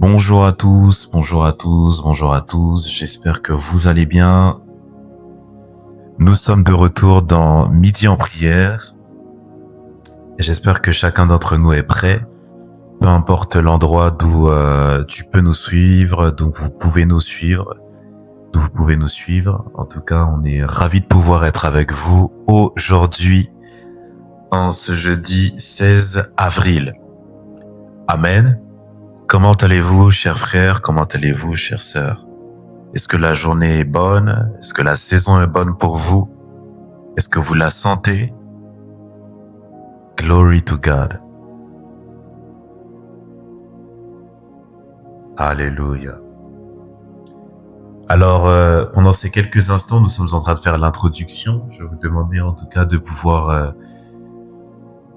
Bonjour à tous, bonjour à tous, bonjour à tous. J'espère que vous allez bien. Nous sommes de retour dans Midi en prière. Et j'espère que chacun d'entre nous est prêt. Peu importe l'endroit d'où tu peux nous suivre, d'où vous pouvez nous suivre, d'où vous pouvez nous suivre. En tout cas, on est ravis de pouvoir être avec vous aujourd'hui, en ce jeudi 16 avril. Amen. Comment allez-vous, chers frères? Comment allez-vous, chères sœurs? Est-ce que la journée est bonne? Est-ce que la saison est bonne pour vous? Est-ce que vous la sentez? Glory to God. Alléluia. Alors, pendant ces quelques instants, nous sommes en train de faire l'introduction. Je vais vous demander en tout cas de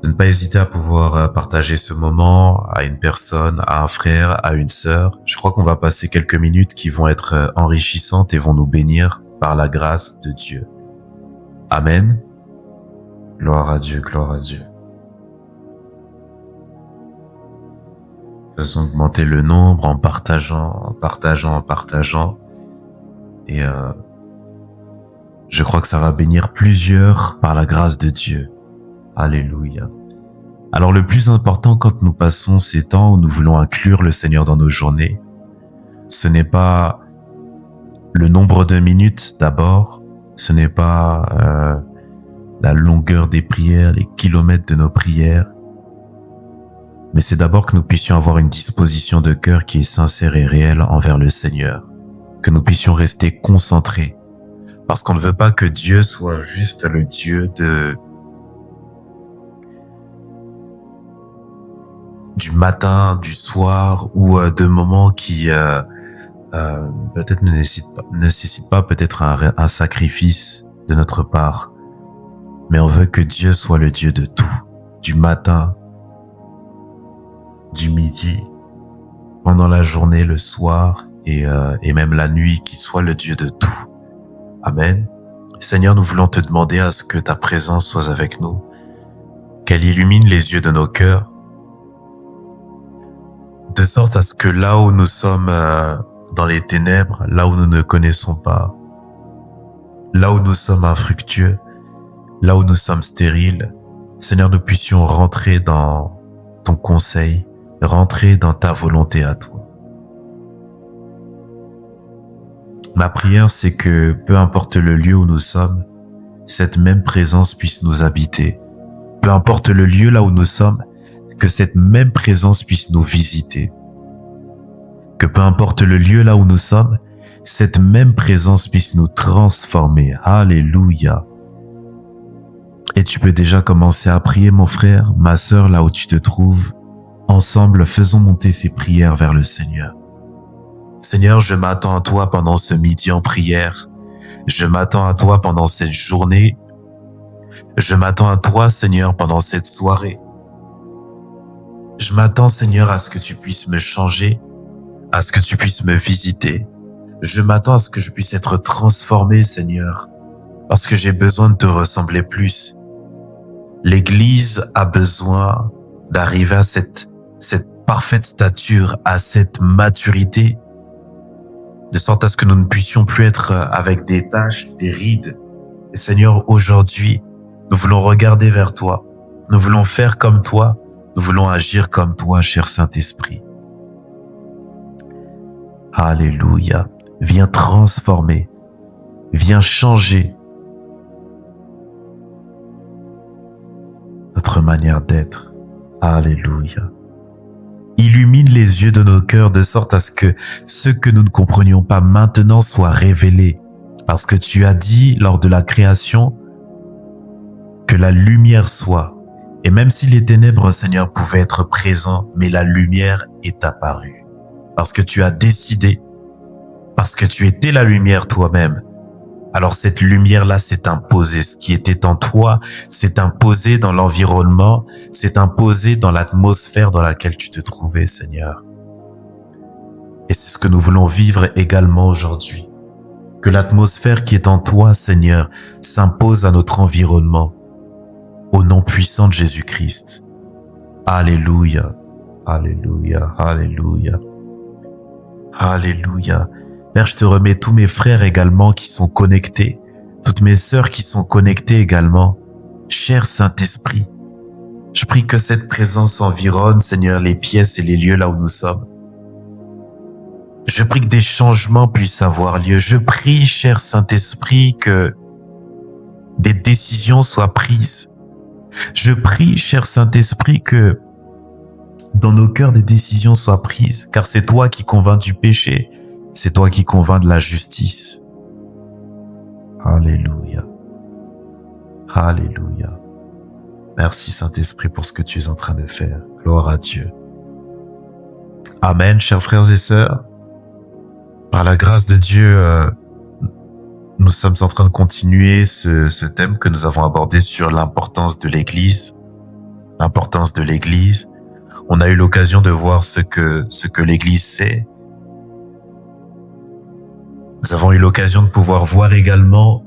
ne pas hésiter à pouvoir partager ce moment à une personne, à un frère, à une sœur. Je crois qu'on va passer quelques minutes qui vont être enrichissantes et vont nous bénir par la grâce de Dieu. Amen. Gloire à Dieu, gloire à Dieu. Faisons augmenter le nombre en partageant. Et je crois que ça va bénir plusieurs par la grâce de Dieu. Alléluia. Alors le plus important quand nous passons ces temps où nous voulons inclure le Seigneur dans nos journées, ce n'est pas le nombre de minutes d'abord, ce n'est pas la longueur des prières, les kilomètres de nos prières, mais c'est d'abord que nous puissions avoir une disposition de cœur qui est sincère et réelle envers le Seigneur, que nous puissions rester concentrés, parce qu'on ne veut pas que Dieu soit juste le Dieu du matin, du soir ou de moments qui peut-être ne nécessitent pas peut-être un sacrifice de notre part, mais on veut que Dieu soit le Dieu de tout, du matin, du midi, pendant la journée, le soir et même la nuit, qu'il soit le Dieu de tout. Amen. Seigneur, nous voulons te demander à ce que ta présence soit avec nous, qu'elle illumine les yeux de nos cœurs, de sorte à ce que là où nous sommes dans les ténèbres, là où nous ne connaissons pas, là où nous sommes infructueux, là où nous sommes stériles, Seigneur, nous puissions rentrer dans ton conseil, rentrer dans ta volonté à toi. Ma prière, c'est que peu importe le lieu où nous sommes, cette même présence puisse nous habiter. Peu importe le lieu là où nous sommes, que cette même présence puisse nous visiter. Que peu importe le lieu là où nous sommes, cette même présence puisse nous transformer. Alléluia. Et tu peux déjà commencer à prier, mon frère, ma sœur, là où tu te trouves. Ensemble, faisons monter ces prières vers le Seigneur. Seigneur, je m'attends à toi pendant ce midi en prière. Je m'attends à toi pendant cette journée. Je m'attends à toi, Seigneur, pendant cette soirée. Je m'attends, Seigneur, à ce que tu puisses me changer, à ce que tu puisses me visiter. Je m'attends à ce que je puisse être transformé, Seigneur, parce que j'ai besoin de te ressembler plus. L'Église a besoin d'arriver à cette parfaite stature, à cette maturité, de sorte à ce que nous ne puissions plus être avec des taches, des rides. Et Seigneur, aujourd'hui, nous voulons regarder vers toi. Nous voulons faire comme toi. Nous voulons agir comme toi, cher Saint-Esprit. Alléluia. Viens transformer. Viens changer notre manière d'être. Alléluia. Illumine les yeux de nos cœurs de sorte à ce que ce que nous ne comprenions pas maintenant soit révélé. Parce que tu as dit lors de la création que la lumière soit. Et même si les ténèbres, Seigneur, pouvaient être présents, mais la lumière est apparue. Parce que tu as décidé, parce que tu étais la lumière toi-même. Alors cette lumière-là s'est imposée. Ce qui était en toi s'est imposé dans l'environnement, s'est imposé dans l'atmosphère dans laquelle tu te trouvais, Seigneur. Et c'est ce que nous voulons vivre également aujourd'hui. Que l'atmosphère qui est en toi, Seigneur, s'impose à notre environnement. Au nom puissant de Jésus-Christ. Alléluia, alléluia, alléluia. Alléluia. Père, je te remets tous mes frères également qui sont connectés, toutes mes sœurs qui sont connectées également. Cher Saint-Esprit, je prie que cette présence environne, Seigneur, les pièces et les lieux là où nous sommes. Je prie que des changements puissent avoir lieu. Je prie, cher Saint-Esprit, que des décisions soient prises. Je prie, cher Saint-Esprit, que dans nos cœurs des décisions soient prises, car c'est toi qui convaincs du péché, c'est toi qui convaincs de la justice. Alléluia. Alléluia. Merci Saint-Esprit pour ce que tu es en train de faire. Gloire à Dieu. Amen, chers frères et sœurs. Par la grâce de Dieu, nous sommes en train de continuer ce thème que nous avons abordé sur l'importance de l'Église. L'importance de l'Église. On a eu l'occasion de voir ce que l'Église c'est. Nous avons eu l'occasion de pouvoir voir également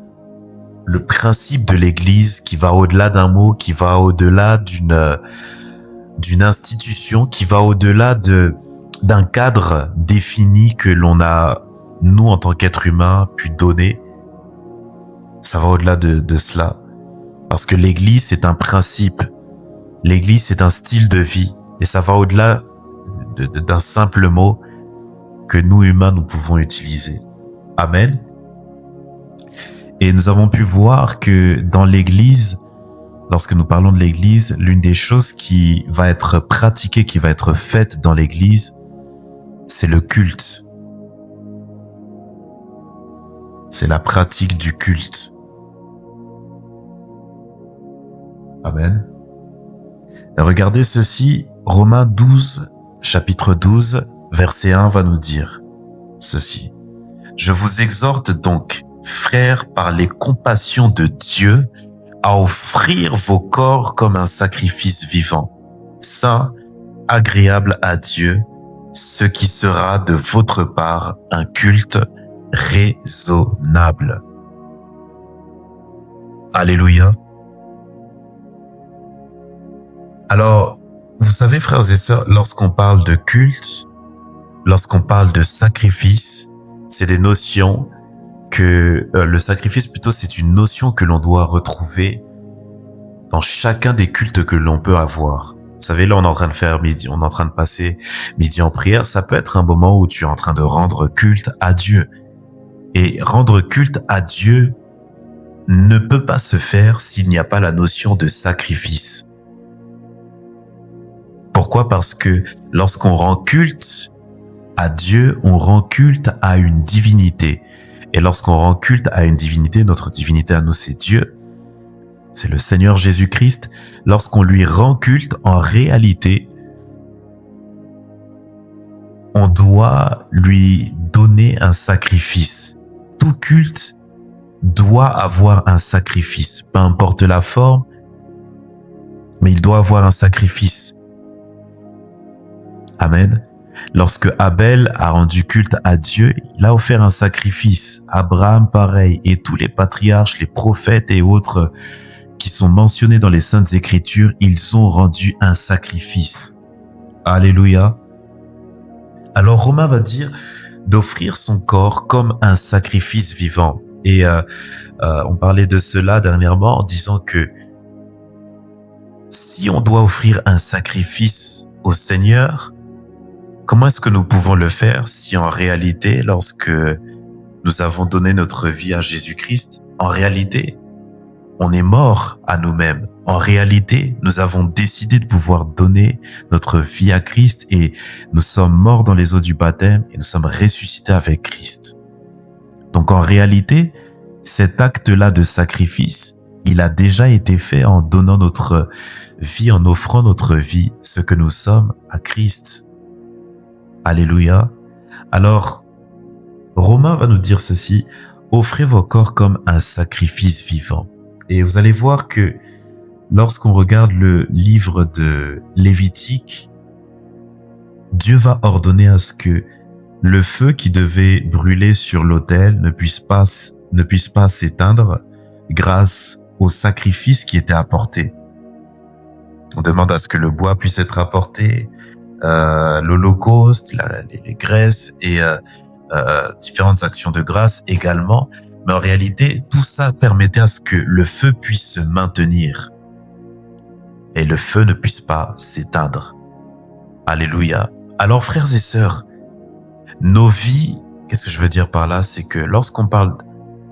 le principe de l'Église qui va au-delà d'un mot, qui va au-delà d'une institution, qui va au-delà d'un cadre défini que l'on a, nous, en tant qu'êtres humains, pu donner. Ça va au-delà de cela. Parce que l'Église, c'est un principe. L'Église, c'est un style de vie. Et ça va au-delà d'un simple mot que nous, humains, nous pouvons utiliser. Amen. Et nous avons pu voir que dans l'Église, lorsque nous parlons de l'Église, l'une des choses qui va être pratiquée, qui va être faite dans l'Église, c'est le culte. C'est la pratique du culte. Amen. Et regardez ceci, Romains 12, chapitre 12, verset 1 va nous dire ceci. Je vous exhorte donc, frères, par les compassions de Dieu, à offrir vos corps comme un sacrifice vivant, saint, agréable à Dieu, ce qui sera de votre part un culte raisonnable. Alléluia. Alors, vous savez, frères et sœurs, lorsqu'on parle de culte, lorsqu'on parle de sacrifice, c'est des notions que le sacrifice, plutôt, c'est une notion que l'on doit retrouver dans chacun des cultes que l'on peut avoir. Vous savez, là, on est en train de faire midi, on est en train de passer midi en prière. Ça peut être un moment où tu es en train de rendre culte à Dieu. Et rendre culte à Dieu ne peut pas se faire s'il n'y a pas la notion de sacrifice. Pourquoi? Parce que lorsqu'on rend culte à Dieu, on rend culte à une divinité. Et lorsqu'on rend culte à une divinité, notre divinité à nous, c'est Dieu. C'est le Seigneur Jésus-Christ. Lorsqu'on lui rend culte, en réalité, on doit lui donner un sacrifice. Tout culte doit avoir un sacrifice, peu importe la forme, mais il doit avoir un sacrifice. Amen. Lorsque Abel a rendu culte à Dieu, il a offert un sacrifice. Abraham, pareil, et tous les patriarches, les prophètes et autres qui sont mentionnés dans les Saintes Écritures, ils ont rendu un sacrifice. Alléluia. Alors Romain va dire d'offrir son corps comme un sacrifice vivant. Et on parlait de cela dernièrement en disant que si on doit offrir un sacrifice au Seigneur, comment est-ce que nous pouvons le faire si en réalité, lorsque nous avons donné notre vie à Jésus-Christ, en réalité, on est mort à nous-mêmes. En réalité, nous avons décidé de pouvoir donner notre vie à Christ et nous sommes morts dans les eaux du baptême et nous sommes ressuscités avec Christ. Donc en réalité, cet acte-là de sacrifice, il a déjà été fait en donnant notre vie, en offrant notre vie, ce que nous sommes à Christ. Alléluia. Alors, Romain va nous dire ceci, offrez vos corps comme un sacrifice vivant. Et vous allez voir que lorsqu'on regarde le livre de Lévitique, Dieu va ordonner à ce que le feu qui devait brûler sur l'autel ne puisse pas s'éteindre grâce au sacrifice qui était apporté. On demande à ce que le bois puisse être apporté, l'Holocauste, les graisses et différentes actions de grâce également. Mais en réalité, tout ça permettait à ce que le feu puisse se maintenir et le feu ne puisse pas s'éteindre. Alléluia. Alors frères et sœurs, nos vies, qu'est-ce que je veux dire par là? C'est que lorsqu'on parle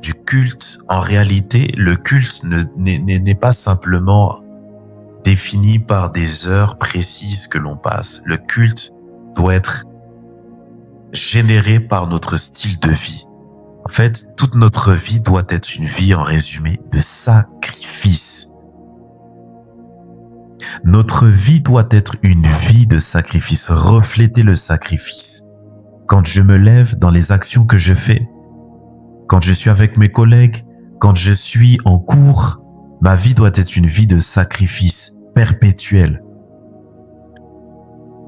du culte, en réalité, le culte n'est pas simplement défini par des heures précises que l'on passe. Le culte doit être généré par notre style de vie. En fait, toute notre vie doit être une vie, en résumé, de sacrifice. Notre vie doit être une vie de sacrifice, refléter le sacrifice. Quand je me lève, dans les actions que je fais, quand je suis avec mes collègues, quand je suis en cours, ma vie doit être une vie de sacrifice perpétuel.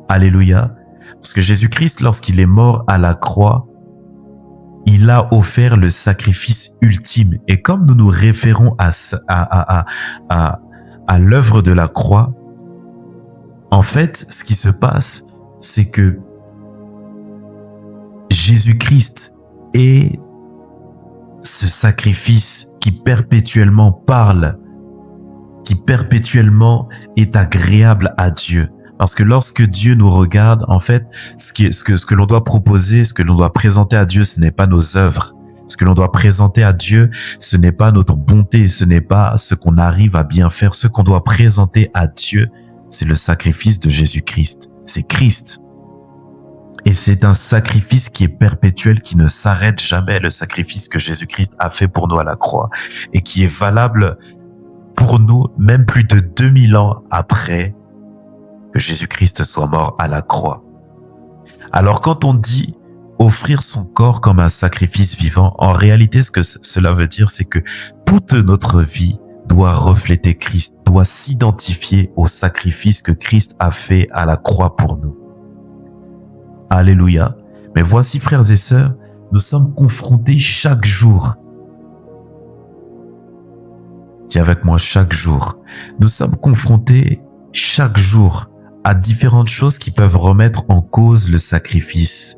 Alléluia. Parce que Jésus-Christ, lorsqu'il est mort à la croix, il a offert le sacrifice ultime. Et comme nous nous référons à l'œuvre de la croix, en fait, ce qui se passe, c'est que Jésus-Christ est ce sacrifice qui perpétuellement parle, qui perpétuellement est agréable à Dieu. Parce que lorsque Dieu nous regarde, en fait, ce que l'on doit proposer, ce que l'on doit présenter à Dieu, ce n'est pas nos œuvres. Ce que l'on doit présenter à Dieu, ce n'est pas notre bonté, ce n'est pas ce qu'on arrive à bien faire. Ce qu'on doit présenter à Dieu, c'est le sacrifice de Jésus-Christ. C'est Christ. Et c'est un sacrifice qui est perpétuel, qui ne s'arrête jamais, le sacrifice que Jésus-Christ a fait pour nous à la croix et qui est valable pour nous même plus de 2000 ans après que Jésus-Christ soit mort à la croix. Alors quand on dit offrir son corps comme un sacrifice vivant, en réalité ce que cela veut dire, c'est que toute notre vie doit refléter Christ, doit s'identifier au sacrifice que Christ a fait à la croix pour nous. Alléluia. Mais voici, frères et sœurs, nous sommes confrontés chaque jour. Dis avec moi, chaque jour. Nous sommes confrontés chaque jour à différentes choses qui peuvent remettre en cause le sacrifice.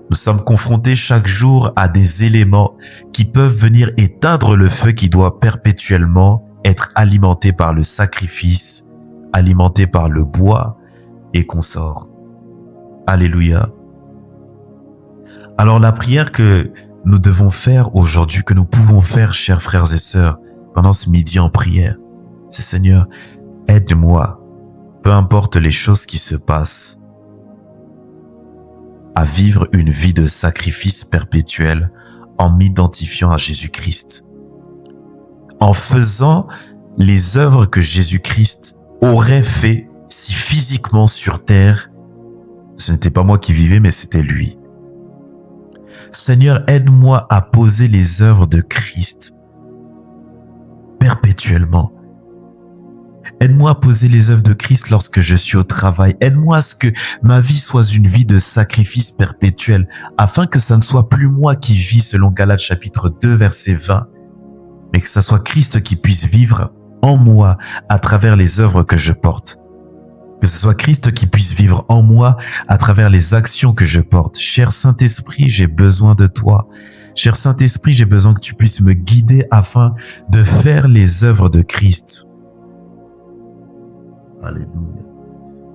Nous sommes confrontés chaque jour à des éléments qui peuvent venir éteindre le feu qui doit perpétuellement être alimenté par le sacrifice, alimenté par le bois et consorts. Alléluia. Alors la prière que nous devons faire aujourd'hui, que nous pouvons faire, chers frères et sœurs, pendant ce midi en prière, c'est Seigneur, aide-moi, peu importe les choses qui se passent, à vivre une vie de sacrifice perpétuel en m'identifiant à Jésus-Christ, en faisant les œuvres que Jésus-Christ aurait fait si physiquement sur terre, ce n'était pas moi qui vivais, mais c'était lui. Seigneur, aide-moi à poser les œuvres de Christ perpétuellement. Aide-moi à poser les œuvres de Christ lorsque je suis au travail. Aide-moi à ce que ma vie soit une vie de sacrifice perpétuel, afin que ça ne soit plus moi qui vis selon Galates chapitre 2 verset 20, mais que ça soit Christ qui puisse vivre en moi à travers les œuvres que je porte. Que ce soit Christ qui puisse vivre en moi à travers les actions que je porte. Cher Saint-Esprit, j'ai besoin de toi. Cher Saint-Esprit, j'ai besoin que tu puisses me guider afin de faire les œuvres de Christ. Alléluia.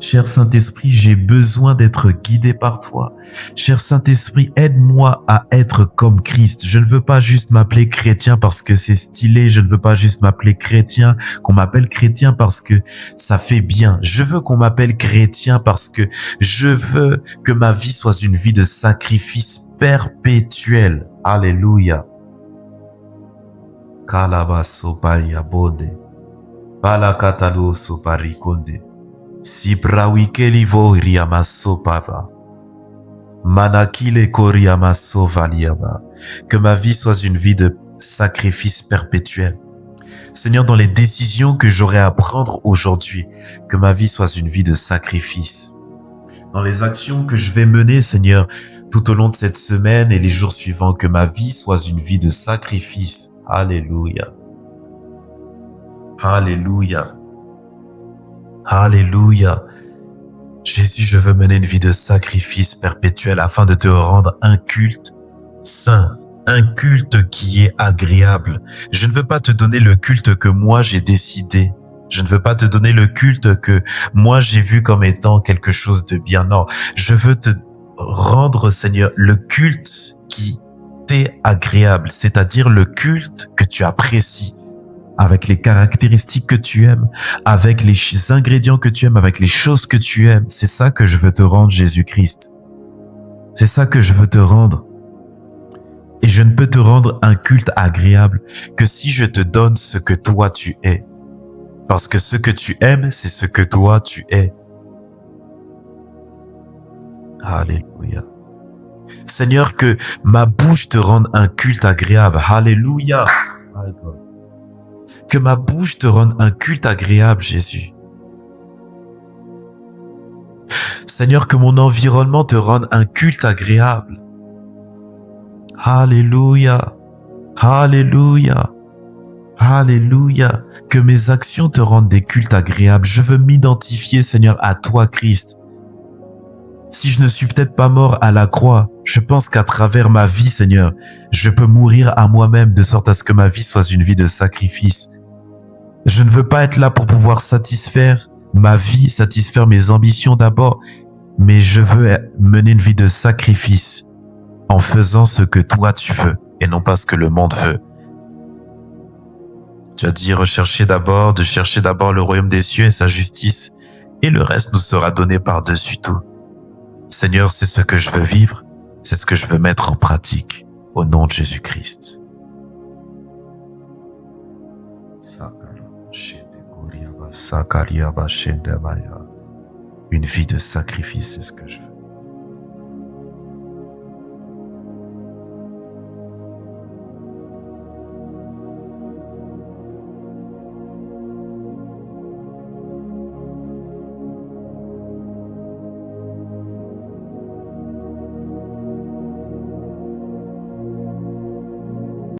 Cher Saint-Esprit, j'ai besoin d'être guidé par toi. Cher Saint-Esprit, aide-moi à être comme Christ. Je ne veux pas juste m'appeler chrétien parce que c'est stylé. Je ne veux pas juste m'appeler chrétien, qu'on m'appelle chrétien parce que ça fait bien. Je veux qu'on m'appelle chrétien parce que je veux que ma vie soit une vie de sacrifice perpétuel. Alléluia. Kalabasopaya bode. Palakatalo soparikonde. Si brawikeli vo riamasopava. Manakile koriamasovaliaba. Que ma vie soit une vie de sacrifice perpétuel. Seigneur, dans les décisions que j'aurai à prendre aujourd'hui, que ma vie soit une vie de sacrifice. Dans les actions que je vais mener, Seigneur, tout au long de cette semaine et les jours suivants, que ma vie soit une vie de sacrifice. Alléluia. Alléluia. Alléluia. Jésus, je veux mener une vie de sacrifice perpétuel afin de te rendre un culte saint, un culte qui est agréable. Je ne veux pas te donner le culte que moi j'ai décidé. Je ne veux pas te donner le culte que moi j'ai vu comme étant quelque chose de bien. Non, je veux te rendre, Seigneur, le culte qui t'est agréable, c'est-à-dire le culte que tu apprécies, avec les caractéristiques que tu aimes, avec les ingrédients que tu aimes, avec les choses que tu aimes. C'est ça que je veux te rendre, Jésus-Christ. C'est ça que je veux te rendre. Et je ne peux te rendre un culte agréable que si je te donne ce que toi tu es. Parce que ce que tu aimes, c'est ce que toi tu es. Alléluia. Seigneur, que ma bouche te rende un culte agréable. Alléluia. Que ma bouche te rende un culte agréable, Jésus. Seigneur, que mon environnement te rende un culte agréable. Alléluia. Alléluia. Alléluia. Que mes actions te rendent des cultes agréables. Je veux m'identifier, Seigneur, à toi, Christ. Si je ne suis peut-être pas mort à la croix, je pense qu'à travers ma vie, Seigneur, je peux mourir à moi-même de sorte à ce que ma vie soit une vie de sacrifice. Je ne veux pas être là pour pouvoir satisfaire ma vie, satisfaire mes ambitions d'abord, mais je veux mener une vie de sacrifice en faisant ce que toi tu veux et non pas ce que le monde veut. Tu as dit de chercher d'abord le royaume des cieux et sa justice, et le reste nous sera donné par-dessus tout. Seigneur, c'est ce que je veux vivre, c'est ce que je veux mettre en pratique, au nom de Jésus-Christ. Une vie de sacrifice, c'est ce que je veux.